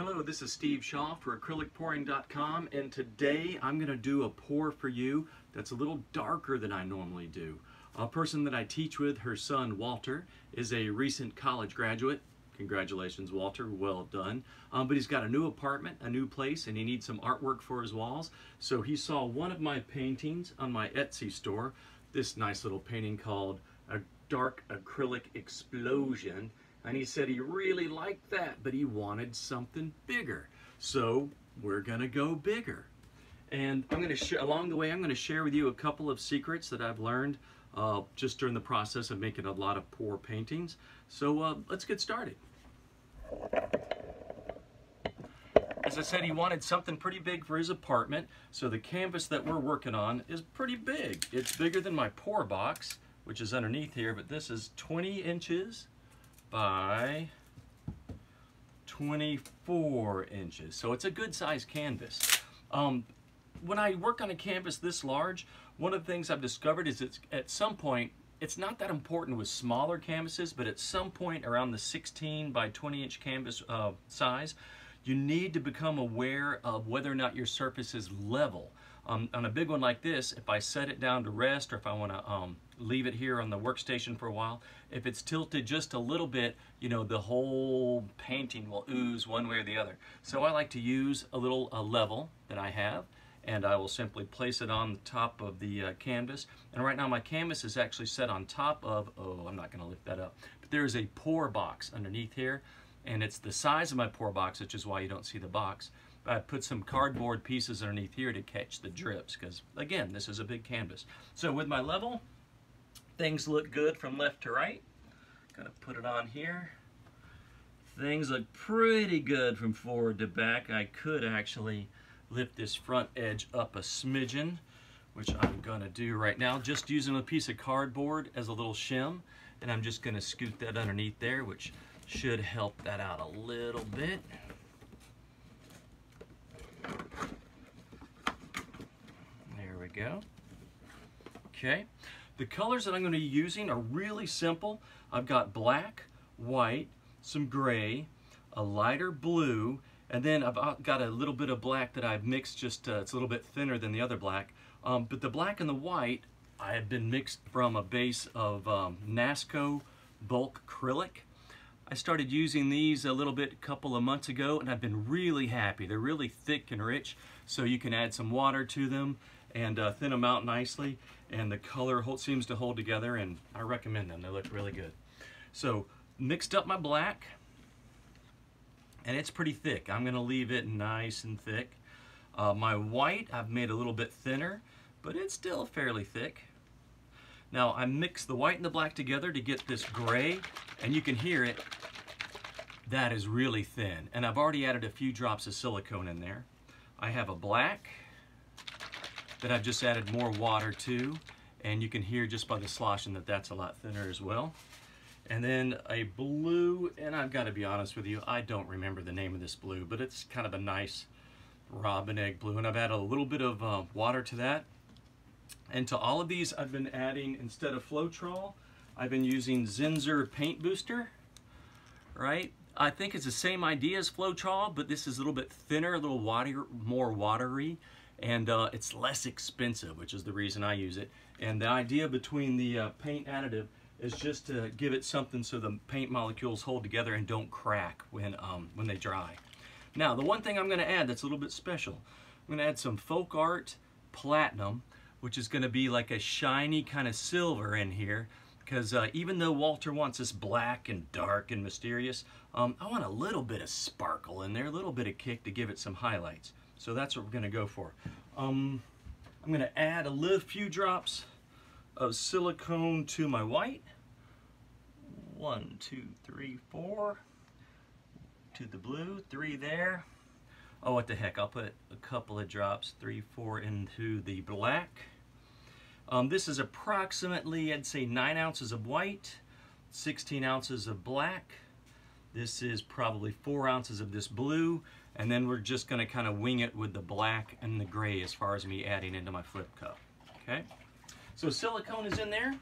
Hello, this is Steve Shaw for acrylicpouring.com, and today I'm going to do a pour for you that's a little darker than I normally do. A person that I teach with, her son Walter, is a recent college graduate. Congratulations, Walter, well done. But he's got a new apartment, a new place, and he needs some artwork for his walls. So he saw one of my paintings on my Etsy store, this nice little painting called A Dark Acrylic Explosion. And he said he really liked that, but he wanted something bigger. So we're gonna go bigger. And I'm gonna along the way, I'm gonna share with you a couple of secrets that I've learned just during the process of making a lot of pour paintings. So let's get started. As I said, he wanted something pretty big for his apartment. So the canvas that we're working on is pretty big. It's bigger than my pour box, which is underneath here, but this is 20 inches by 24 inches. So it's a good size canvas. When I work on a canvas this large, one of the things I've discovered is at some point, it's not that important with smaller canvases, but at some point around the 16 by 20 inch canvas size, you need to become aware of whether or not your surface is level. On a big one like this, if I set it down to rest, or if I want to leave it here on the workstation for a while, if it's tilted just a little bit, you know, the whole painting will ooze one way or the other. So I like to use a little level that I have, and I will simply place it on the top of the canvas. And right now my canvas is actually set on top of, oh, I'm not going to lift that up, but there is a pour box underneath here, and it's the size of my pour box, which is why you don't see the box. I put some cardboard pieces underneath here to catch the drips, because again, this is a big canvas. So with my level, things look good from left to right. Gonna put it on here. Things look pretty good from forward to back. I could actually lift this front edge up a smidgen, which I'm gonna do right now, just using a piece of cardboard as a little shim, and I'm just gonna scoot that underneath there, which should help that out a little bit. There we go. Okay, the colors that I'm going to be using are really simple. I've got black, white, some gray, a lighter blue, and then I've got a little bit of black that I've mixed, just it's a little bit thinner than the other black. But the black and the white I have been mixed from a base of NASCO bulk acrylic. I started using these a couple of months ago, and I've been really happy. They're really thick and rich, so you can add some water to them and thin them out nicely, and the color seems to hold together, and I recommend them. They look really good. So mixed up my black, and it's pretty thick. I'm gonna leave it nice and thick. My white I've made a little bit thinner, but it's still fairly thick. Now I mix the white and the black together to get this gray, and you can hear it. That is really thin, and I've already added a few drops of silicone in there. I have a black that I've just added more water to, and you can hear just by the sloshing that that's a lot thinner as well. And then a blue, and I've got to be honest with you, I don't remember the name of this blue, but it's kind of a nice robin egg blue, and I've added a little bit of water to that. And to all of these, I've been adding, instead of Floetrol, I've been using Zinsser Paint Booster, right? I think it's the same idea as Floetrol, but this is a little bit thinner, a little more watery, and it's less expensive, which is the reason I use it. And the idea between the paint additive is just to give it something so the paint molecules hold together and don't crack when they dry. Now, the one thing I'm going to add that's a little bit special, I'm going to add some Folk Art Platinum, which is going to be like a shiny kind of silver in here, because even though Walter wants this black and dark and mysterious, I want a little bit of sparkle in there, a little bit of kick to give it some highlights. So that's what we're going to go for. I'm going to add a few drops of silicone to my white. 1, 2, 3, 4. To the blue, 3 there. Oh, what the heck, I'll put a couple of drops, 3, 4 into the black. This is approximately, I'd say 9 ounces of white, 16 ounces of black. This is probably 4 ounces of this blue, and then we're just gonna kind of wing it with the black and the gray as far as me adding into my flip cup, okay? So silicone is in there.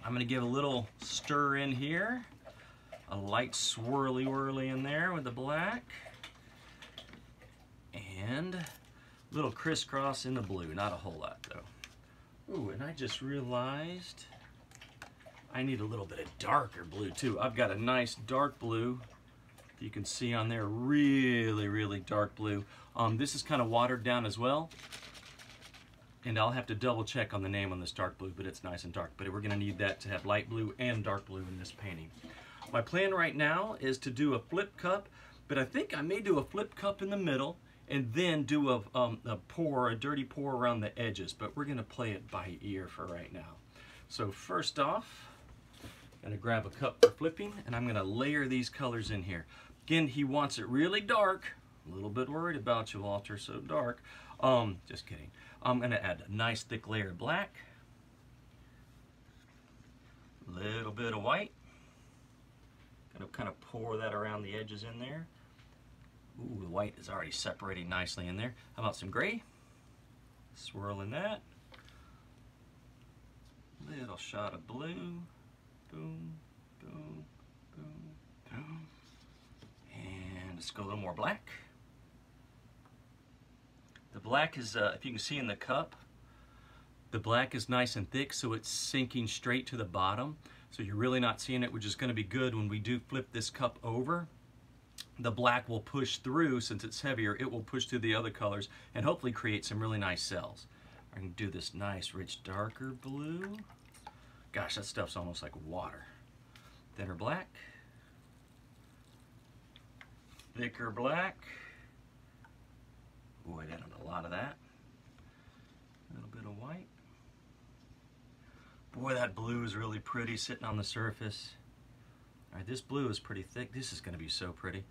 I'm gonna give a little stir in here. a light swirly whirly in there with the black. And a little crisscross in the blue, not a whole lot though. Ooh, and I just realized I need a little bit of darker blue too. I've got a nice dark blue. You can see on there, really, really dark blue. This is kind of watered down as well. And I'll have to double check on the name on this dark blue, but it's nice and dark. But we're gonna need that to have light blue and dark blue in this painting. My plan right now is to do a flip cup, but I think I may do a flip cup in the middle and then do a dirty pour around the edges, but we're gonna play it by ear for right now. So first off, I'm gonna grab a cup for flipping and I'm gonna layer these colors in here. Again, he wants it really dark. A little bit worried about you, Walter, so dark. Just kidding. I'm gonna add a nice thick layer of black, a little bit of white. Gonna kind of pour that around the edges in there. Ooh, the white is already separating nicely in there. How about some gray? Swirling that. Little shot of blue. Boom, boom, boom, boom. And let's go a little more black. The black is, if you can see in the cup, the black is nice and thick, so it's sinking straight to the bottom. So you're really not seeing it, which is going to be good when we do flip this cup over. The black will push through, since it's heavier, it will push through the other colors and hopefully create some really nice cells. I'm going to do this nice, rich, darker blue. Gosh, that stuff's almost like water. Thinner black. Thicker black. Boy, I added a lot of that. A little bit of white. Boy, that blue is really pretty sitting on the surface. All right, this blue is pretty thick. This is gonna be so pretty.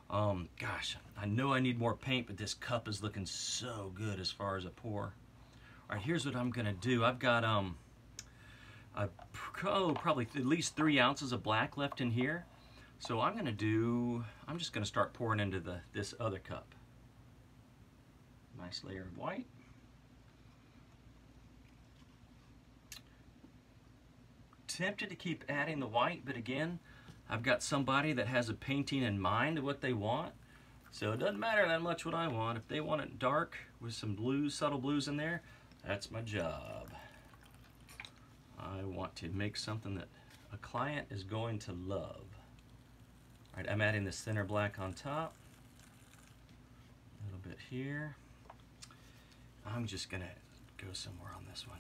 Gosh, I know I need more paint, but this cup is looking so good as far as a pour. All right, here's what I'm gonna do. I've got probably at least 3 ounces of black left in here. So I'm just gonna start pouring into this other cup. Nice layer of white. Tempted to keep adding the white, but again, I've got somebody that has a painting in mind of what they want. So it doesn't matter that much what I want. If they want it dark with some blues, subtle blues in there, that's my job. I want to make something that a client is going to love. All right, I'm adding this thinner black on top. A little bit here. I'm just gonna go somewhere on this one.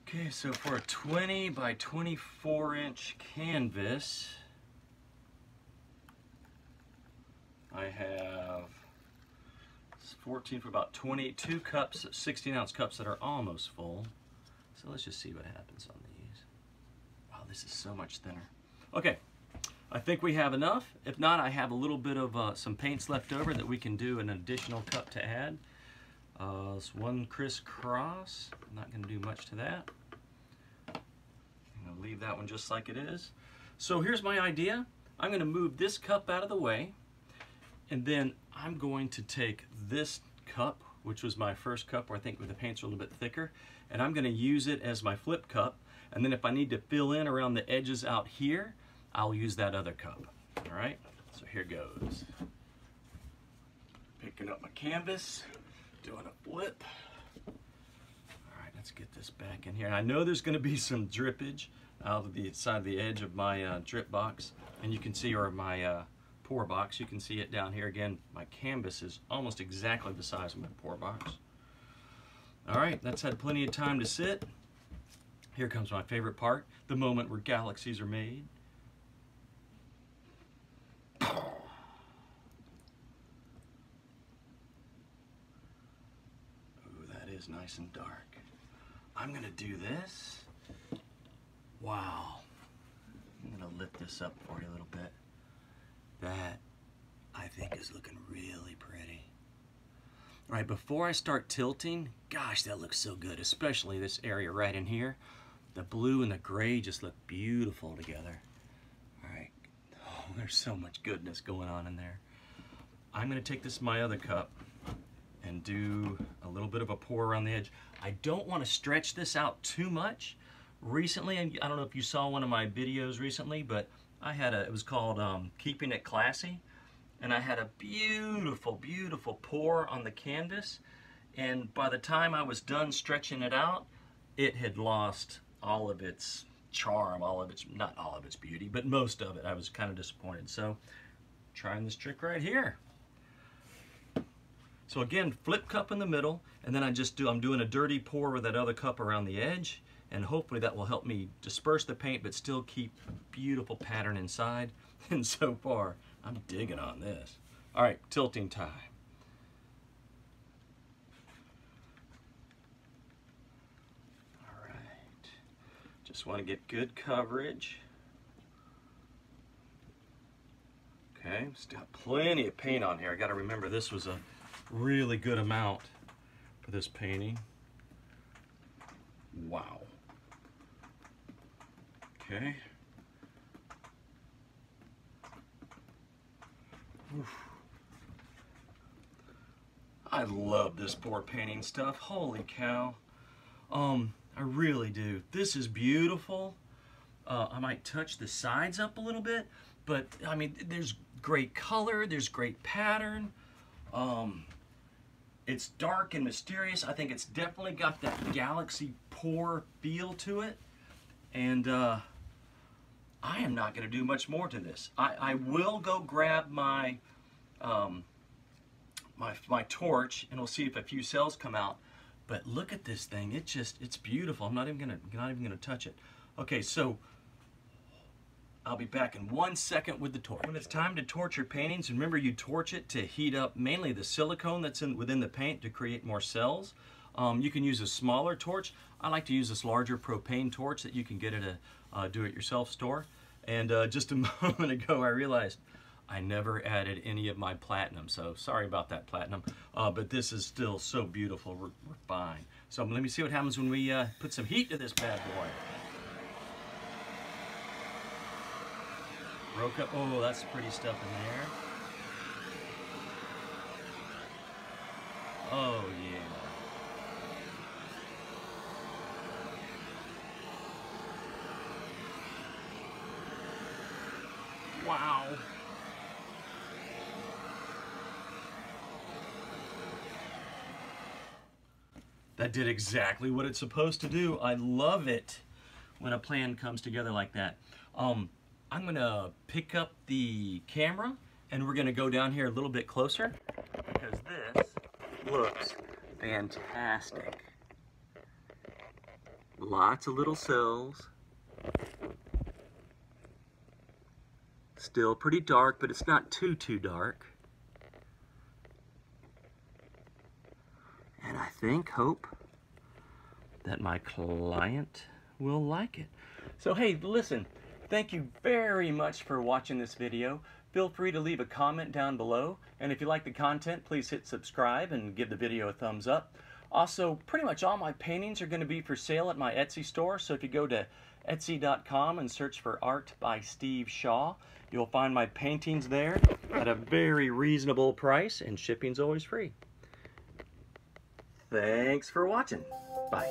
Okay, so for a 20 by 24 inch canvas, I have 14 for about 22 cups, 16-ounce cups that are almost full. So let's just see what happens on these. Wow, this is so much thinner. Okay, I think we have enough. If not, I have a little bit of some paints left over that we can do an additional cup to add. It's one crisscross. I'm not going to do much to that. I'm going to leave that one just like it is. So here's my idea. I'm going to move this cup out of the way, and then I'm going to take this cup, which was my first cup where I think the paint's a little bit thicker, and I'm going to use it as my flip cup. And then if I need to fill in around the edges out here, I'll use that other cup. All right, so here goes. Picking up my canvas, doing a flip. All right, let's get this back in here. And I know there's going to be some drippage out of the side of the edge of my drip box, and you can see, or my pour box, you can see it down here again. My canvas is almost exactly the size of my pour box. All right, that's had plenty of time to sit. Here comes my favorite part, the moment where galaxies are made. Ooh, that is nice and dark. I'm gonna do this. Wow. I'm gonna lift this up for you a little bit. That, I think, is looking really pretty. All right, before I start tilting, gosh, that looks so good, especially this area right in here. The blue and the gray just look beautiful together. All right, oh, there's so much goodness going on in there. I'm going to take this my other cup and do a little bit of a pour around the edge. I don't want to stretch this out too much. Recently, I don't know if you saw one of my videos recently, but I had it was called Keeping It Classy, and I had a beautiful, beautiful pour on the canvas, and by the time I was done stretching it out, it had lost all of its charm, all of its, not all of its beauty, but most of it. I was kind of disappointed. So, trying this trick right here. So again, flip cup in the middle, and then I'm doing a dirty pour with that other cup around the edge, and hopefully that will help me disperse the paint but still keep beautiful pattern inside. And so far, I'm digging on this. All right, tilting time. All right, just want to get good coverage. Okay, still got plenty of paint on here. I got to remember this was a really good amount for this painting. Wow. Okay. Oof. I love this pour painting stuff. Holy cow. I really do. This is beautiful. I might touch the sides up a little bit, but I mean, there's great color, there's great pattern. It's dark and mysterious. I think it's definitely got that galaxy pour feel to it. And I am not going to do much more to this. I will go grab my my torch, and we'll see if a few cells come out. But look at this thing. It's beautiful. I'm not even gonna touch it. Okay, so I'll be back in 1 second with the torch. When it's time to torch your paintings, remember you torch it to heat up mainly the silicone that's within the paint to create more cells. You can use a smaller torch. I like to use this larger propane torch that you can get at a do-it-yourself store. And just a moment ago I realized I never added any of my platinum, so sorry about that, platinum. But this is still so beautiful, we're fine. So let me see what happens when we put some heat to this bad boy. Broke up. Oh, that's pretty stuff in there. Oh, yeah. Wow. That did exactly what it's supposed to do. I love it when a plan comes together like that. I'm gonna pick up the camera and we're gonna go down here a little bit closer because this looks fantastic. Lots of little cells. Still pretty dark, but it's not too dark. And I hope that my client will like it. So hey, listen. Thank you very much for watching this video. Feel free to leave a comment down below. And if you like the content, please hit subscribe and give the video a thumbs up. Also, pretty much all my paintings are going to be for sale at my Etsy store. So if you go to Etsy.com and search for Art by Steve Shaw, you'll find my paintings there at a very reasonable price, and shipping's always free. Thanks for watching. Bye.